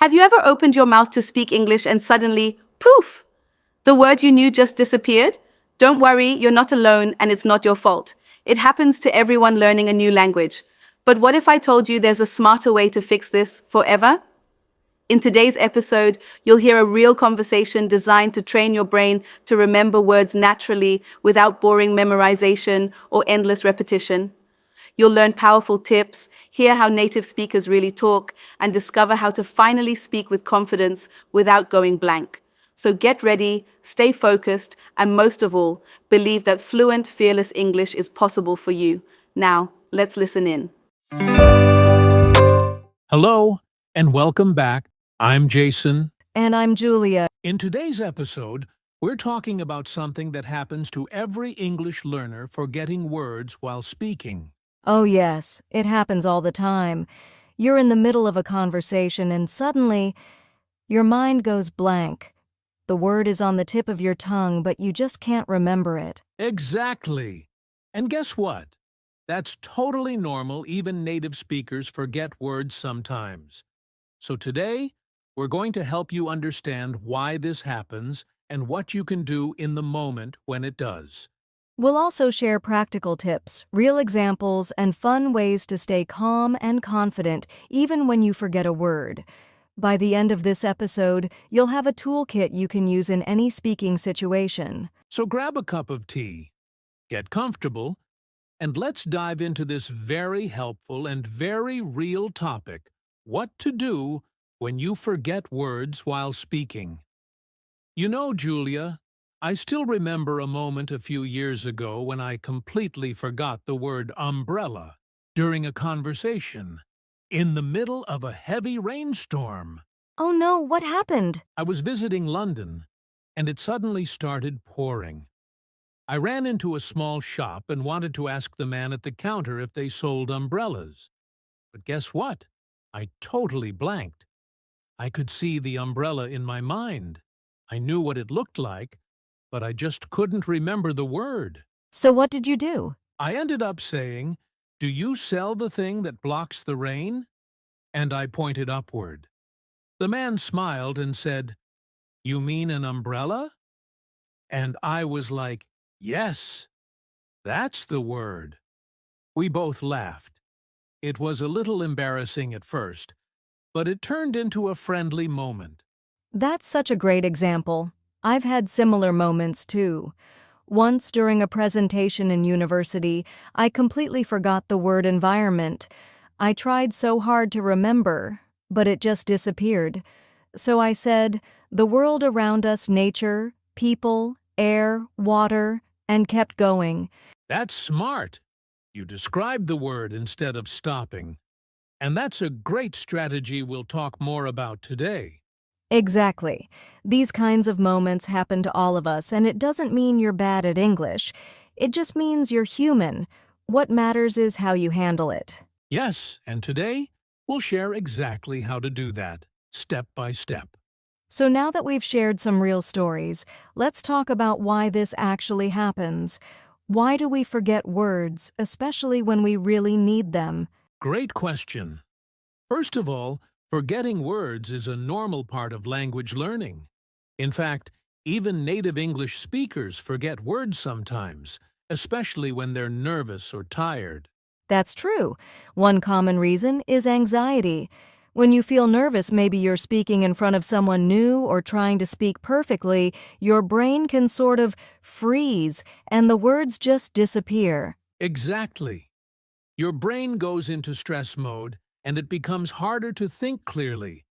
Have you ever opened your mouth to speak English and suddenly, poof, the word you knew just disappeared? Don't worry, you're not alone and it's not your fault. It happens to everyone learning a new language. But what if I told you there's a smarter way to fix this forever? In today's episode, you'll hear a real conversation designed to train your brain to remember words naturally without boring memorization or endless repetition. You'll learn powerful tips, hear how native speakers really talk, and discover how to finally speak with confidence without going blank. So get ready, stay focused, and most of all, believe that fluent, fearless English is possible for you. Now, let's listen in. Hello, and welcome back. I'm Jason. And I'm Julia. In today's episode, we're talking about something that happens to every English learner forgetting words while speaking. Oh yes, it happens all the time. You're in the middle of a conversation and suddenly your mind goes blank. The word is on the tip of your tongue, but you just can't remember it. Exactly. And guess what? That's totally normal. Even native speakers forget words sometimes. So today, we're going to help you understand why this happens and what you can do in the moment when it does. We'll also share practical tips, real examples, and fun ways to stay calm and confident even when you forget a word. By the end of this episode, you'll have a toolkit you can use in any speaking situation. So grab a cup of tea, get comfortable, and let's dive into this very helpful and very real topic: what to do when you forget words while speaking. You know, Julia, I still remember a moment a few years ago when I completely forgot the word umbrella during a conversation in the middle of a heavy rainstorm. Oh no, what happened? I was visiting London, and it suddenly started pouring. I ran into a small shop and wanted to ask the man at the counter if they sold umbrellas. But guess what? I totally blanked. I could see the umbrella in my mind. I knew what it looked like, but I just couldn't remember the word. So what did you do? I ended up saying, "Do you sell the thing that blocks the rain?" And I pointed upward. The man smiled and said, "You mean an umbrella?" And I was like, "Yes, that's the word." We both laughed. It was a little embarrassing at first, but it turned into a friendly moment. That's such a great example. I've had similar moments too. Once during a presentation in university, I completely forgot the word environment. I tried so hard to remember, but it just disappeared. So I said, the world around us, nature, people, air, water, and kept going. That's smart. You described the word instead of stopping. And that's a great strategy we'll talk more about today. Exactly. These kinds of moments happen to all of us, and it doesn't mean you're bad at English. It just means you're human. What matters is how you handle it. Yes, and today we'll share exactly how to do that, step by step. So now that we've shared some real stories, let's talk about why this actually happens. Why do we forget words, especially when we really need them? Great question. First of all, forgetting words is a normal part of language learning. In fact, even native English speakers forget words sometimes, especially when they're nervous or tired. That's true. One common reason is anxiety. When you feel nervous, maybe you're speaking in front of someone new or trying to speak perfectly, your brain can sort of freeze and the words just disappear. Exactly. Your brain goes into stress mode and it becomes harder to think clearly.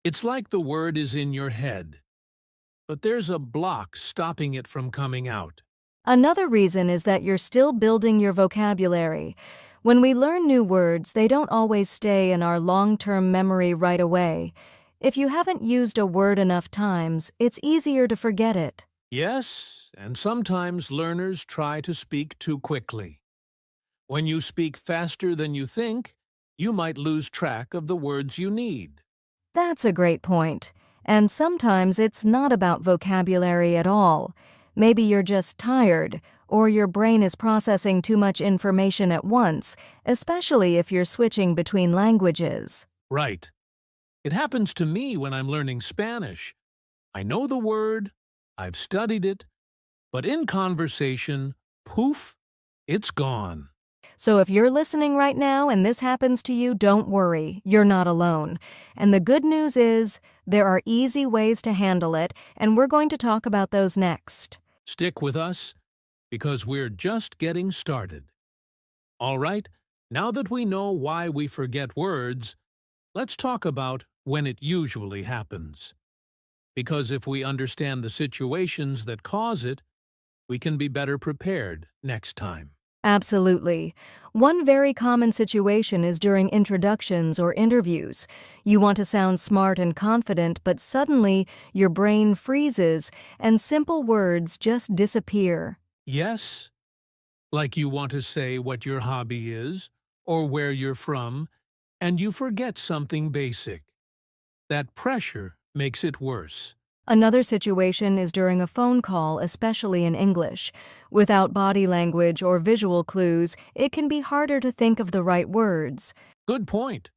It's like the word is in your head, but there's a block stopping it from coming out. Another reason is that you're still building your vocabulary. When we learn new words, they don't always stay in our long-term memory right away. If you haven't used a word enough times, it's easier to forget it. Yes, and sometimes learners try to speak too quickly. When you speak faster than you think, you might lose track of the words you need. That's a great point. And sometimes it's not about vocabulary at all. Maybe you're just tired, or your brain is processing too much information at once, especially if you're switching between languages. Right. It happens to me when I'm learning Spanish. I know the word, I've studied it, but in conversation, poof, it's gone. So if you're listening right now and this happens to you, don't worry, you're not alone. And the good news is there are easy ways to handle it, and we're going to talk about those next. Stick with us, because we're just getting started. All right, now that we know why we forget words, let's talk about when it usually happens. Because if we understand the situations that cause it, we can be better prepared next time. Absolutely. One very common situation is during introductions or interviews. You want to sound smart and confident, but suddenly your brain freezes and simple words just disappear. Yes, like you want to say what your hobby is or where you're from, and you forget something basic. That pressure makes it worse. Another situation is during a phone call, especially in English. Without body language or visual clues, it can be harder to think of the right words. Good point.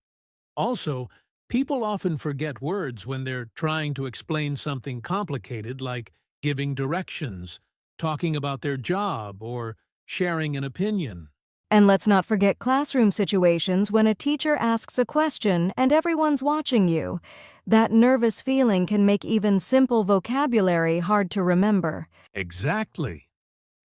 Also, people often forget words when they're trying to explain something complicated like giving directions, talking about their job, or sharing an opinion. And let's not forget classroom situations when a teacher asks a question and everyone's watching you. That nervous feeling can make even simple vocabulary hard to remember. Exactly.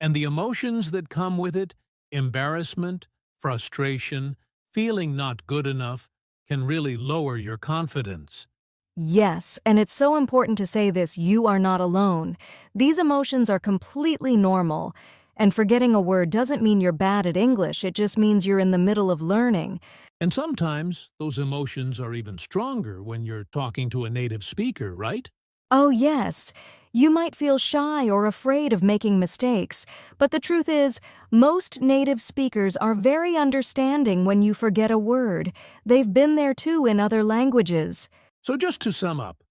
And the emotions that come with it, embarrassment, frustration, feeling not good enough, can really lower your confidence. Yes, and it's so important to say this, you are not alone. These emotions are completely normal. And forgetting a word doesn't mean you're bad at English, it just means you're in the middle of learning. And sometimes those emotions are even stronger when you're talking to a native speaker, right? Oh, yes. You might feel shy or afraid of making mistakes, but the truth is, most native speakers are very understanding when you forget a word. They've been there too in other languages. So just to sum up,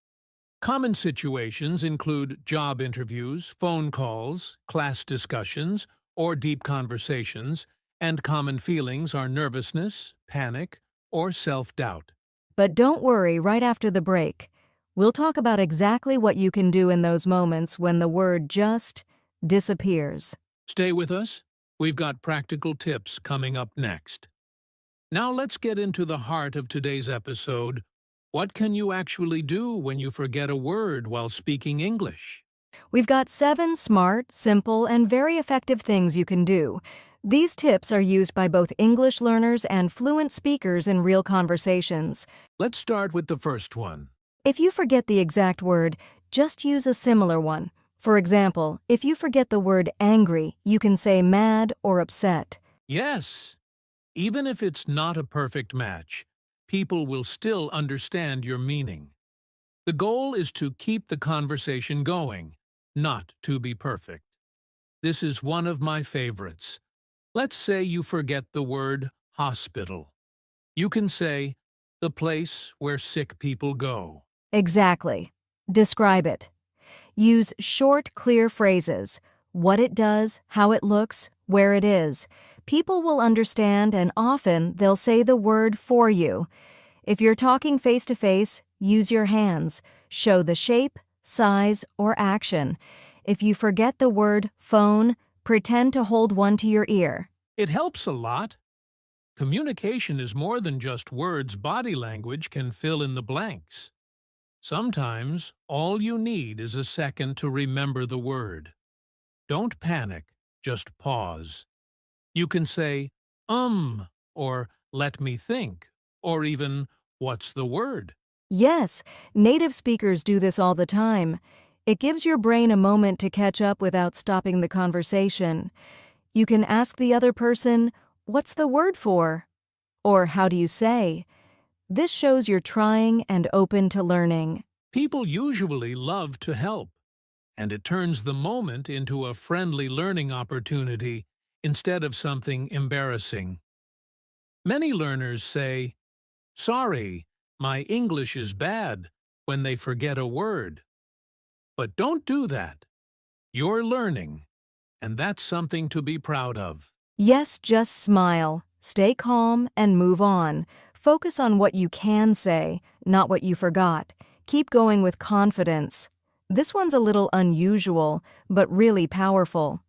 common situations include job interviews, phone calls, class discussions, or deep conversations, and common feelings are nervousness, panic, or self-doubt. But don't worry, right after the break, we'll talk about exactly what you can do in those moments when the word just disappears. Stay with us. We've got practical tips coming up next. Now let's get into the heart of today's episode. What can you actually do when you forget a word while speaking English? We've got 7 smart, simple, and very effective things you can do. These tips are used by both English learners and fluent speakers in real conversations. Let's start with the first one. If you forget the exact word, just use a similar one. For example, if you forget the word angry, you can say mad or upset. Yes, even if it's not a perfect match, people will still understand your meaning. The goal is to keep the conversation going, not to be perfect. This is one of my favorites. Let's say you forget the word hospital. You can say, the place where sick people go. Exactly. Describe it. Use short, clear phrases. What it does, how it looks, where it is. People will understand and often they'll say the word for you. If you're talking face-to-face, use your hands. Show the shape, size, or action. If you forget the word phone, pretend to hold one to your ear. It helps a lot. Communication is more than just words. Body language can fill in the blanks. Sometimes, all you need is a second to remember the word. Don't panic, just pause. You can say, or let me think, or even, what's the word? Yes, native speakers do this all the time. It gives your brain a moment to catch up without stopping the conversation. You can ask the other person, "What's the word for?" Or "How do you say?" This shows you're trying and open to learning. People usually love to help, and it turns the moment into a friendly learning opportunity instead of something embarrassing. Many learners say, "Sorry, my English is bad," when they forget a word. But don't do that. You're learning, and that's something to be proud of. Yes, just smile, stay calm, and move on. Focus on what you can say, not what you forgot. Keep going with confidence. This one's a little unusual, but really powerful.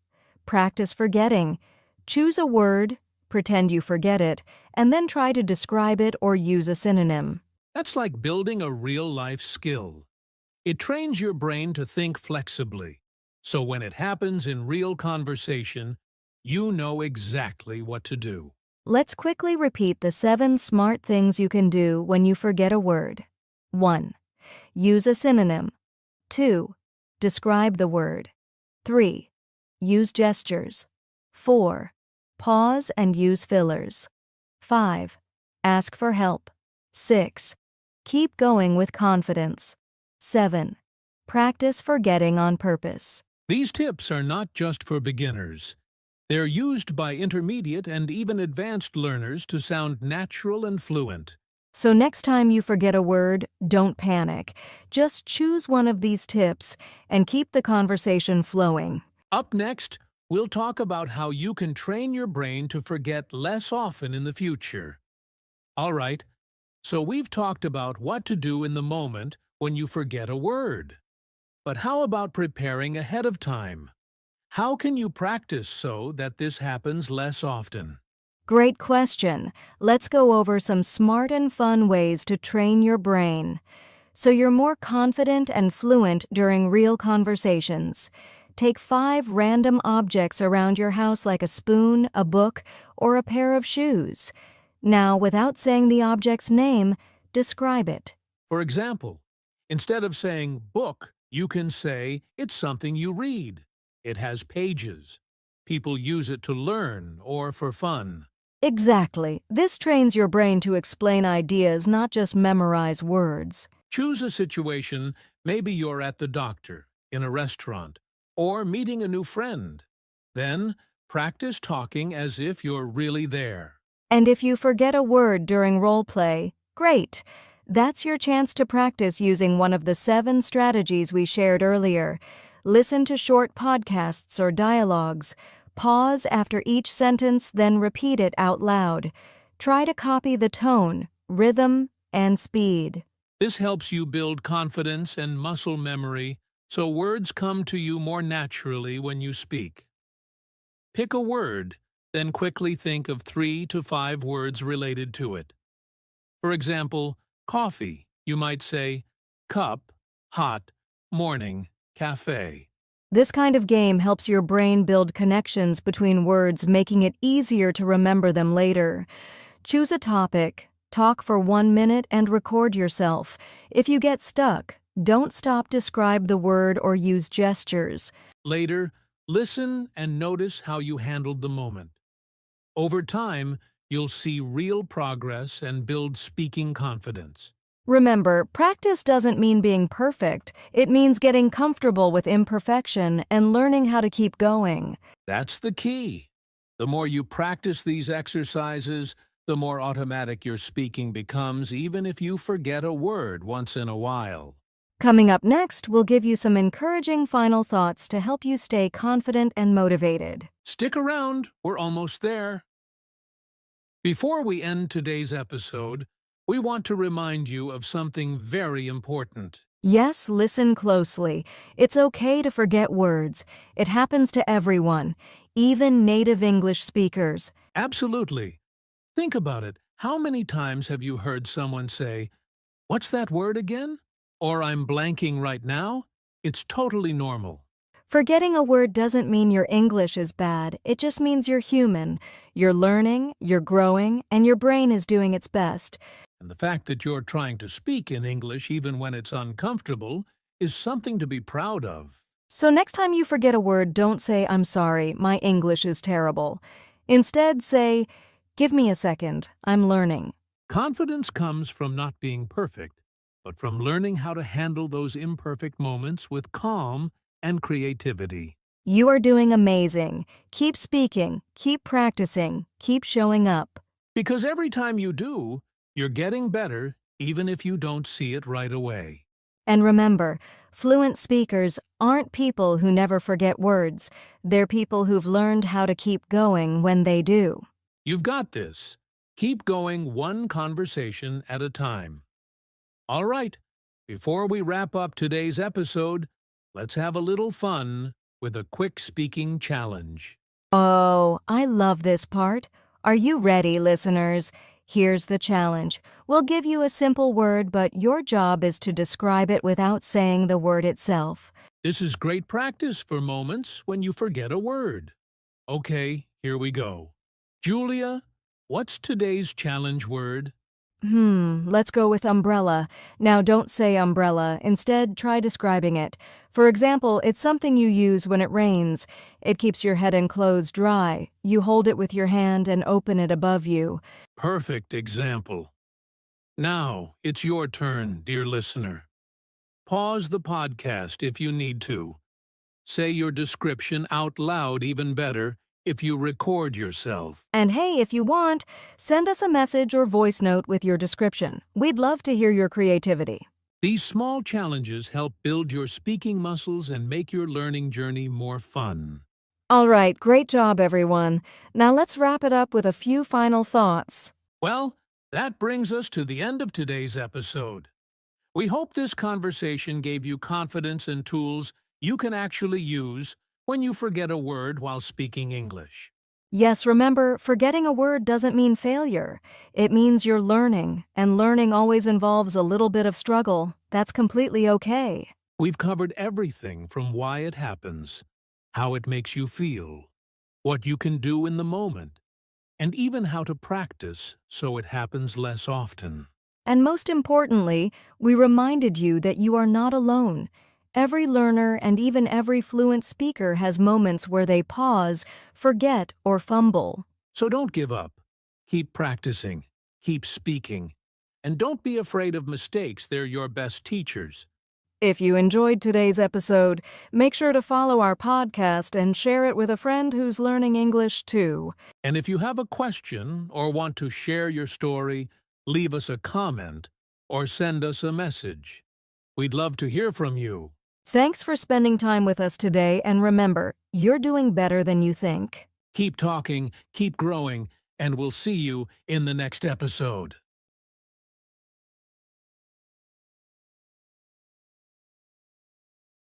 Practice forgetting. Choose a word, pretend you forget it, and then try to describe it or use a synonym. That's like building a real-life skill. It trains your brain to think flexibly, so when it happens in real conversation, you know exactly what to do. Let's quickly repeat the 7 smart things you can do when you forget a word. 1. Use a synonym. 2. Describe the word. 3. Use gestures. 4. Pause and use fillers. 5. Ask for help. 6. Keep going with confidence. 7. Practice forgetting on purpose. These tips are not just for beginners. They're used by intermediate and even advanced learners to sound natural and fluent. So next time you forget a word, don't panic. Just choose one of these tips and keep the conversation flowing. Up next, we'll talk about how you can train your brain to forget less often in the future. All right, so we've talked about what to do in the moment when you forget a word. But how about preparing ahead of time? How can you practice so that this happens less often? Great question. Let's go over some smart and fun ways to train your brain so you're more confident and fluent during real conversations. Take 5 random objects around your house like a spoon, a book, or a pair of shoes. Now, without saying the object's name, describe it. For example, instead of saying book, you can say it's something you read. It has pages. People use it to learn or for fun. Exactly. This trains your brain to explain ideas, not just memorize words. Choose a situation, maybe you're at the doctor, in a restaurant, or meeting a new friend. Then, practice talking as if you're really there. And if you forget a word during role play, great. That's your chance to practice using one of the 7 strategies we shared earlier. Listen to short podcasts or dialogues. Pause after each sentence, then repeat it out loud. Try to copy the tone, rhythm, and speed. This helps you build confidence and muscle memory, so words come to you more naturally when you speak. Pick a word, then quickly think of 3 to 5 words related to it. For example, coffee, you might say cup, hot, morning, cafe. This kind of game helps your brain build connections between words, making it easier to remember them later. Choose a topic, talk for 1 minute, and record yourself. If you get stuck, don't stop, describe the word or use gestures. Later, listen and notice how you handled the moment. Over time, you'll see real progress and build speaking confidence. Remember, practice doesn't mean being perfect. It means getting comfortable with imperfection and learning how to keep going. That's the key. The more you practice these exercises, the more automatic your speaking becomes, even if you forget a word once in a while. Coming up next, we'll give you some encouraging final thoughts to help you stay confident and motivated. Stick around, we're almost there. Before we end today's episode, we want to remind you of something very important. Yes, listen closely. It's okay to forget words. It happens to everyone, even native English speakers. Absolutely. Think about it. How many times have you heard someone say, "What's that word again?" Or "I'm blanking right now"? It's totally normal. Forgetting a word doesn't mean your English is bad. It just means you're human. You're learning, you're growing, and your brain is doing its best. And the fact that you're trying to speak in English even when it's uncomfortable is something to be proud of. So next time you forget a word, don't say, "I'm sorry, my English is terrible." Instead, say, "Give me a second, I'm learning." Confidence comes from not being perfect, but from learning how to handle those imperfect moments with calm and creativity. You are doing amazing. Keep speaking, keep practicing, keep showing up. Because every time you do, you're getting better, even if you don't see it right away. And remember, fluent speakers aren't people who never forget words. They're people who've learned how to keep going when they do. You've got this. Keep going one conversation at a time. All right, before we wrap up today's episode, let's have a little fun with a quick speaking challenge. Oh, I love this part. Are you ready, listeners? Here's the challenge. We'll give you a simple word, but your job is to describe it without saying the word itself. This is great practice for moments when you forget a word. Okay, here we go. Julia, what's today's challenge word? Let's go with umbrella. Now don't say umbrella. Instead, try describing it. For example, it's something you use when it rains. It keeps your head and clothes dry. You hold it with your hand and open it above you. Perfect example. Now, it's your turn, dear listener. Pause the podcast if you need to. Say your description out loud even better if you record yourself. And hey, if you want, send us a message or voice note with your description. We'd love to hear your creativity. These small challenges help build your speaking muscles and make your learning journey more fun. All right, great job, everyone. Now let's wrap it up with a few final thoughts. Well, that brings us to the end of today's episode. We hope this conversation gave you confidence and tools you can actually use when you forget a word while speaking English. Yes, remember, forgetting a word doesn't mean failure. It means you're learning, and learning always involves a little bit of struggle. That's completely okay. We've covered everything from why it happens, how it makes you feel, what you can do in the moment, and even how to practice so it happens less often. And most importantly, we reminded you that you are not alone. Every learner and even every fluent speaker has moments where they pause, forget, or fumble. So don't give up. Keep practicing, keep speaking, and don't be afraid of mistakes. They're your best teachers. If you enjoyed today's episode, make sure to follow our podcast and share it with a friend who's learning English too. And if you have a question or want to share your story, leave us a comment or send us a message. We'd love to hear from you. Thanks for spending time with us today, and remember, you're doing better than you think. Keep talking, keep growing, and we'll see you in the next episode.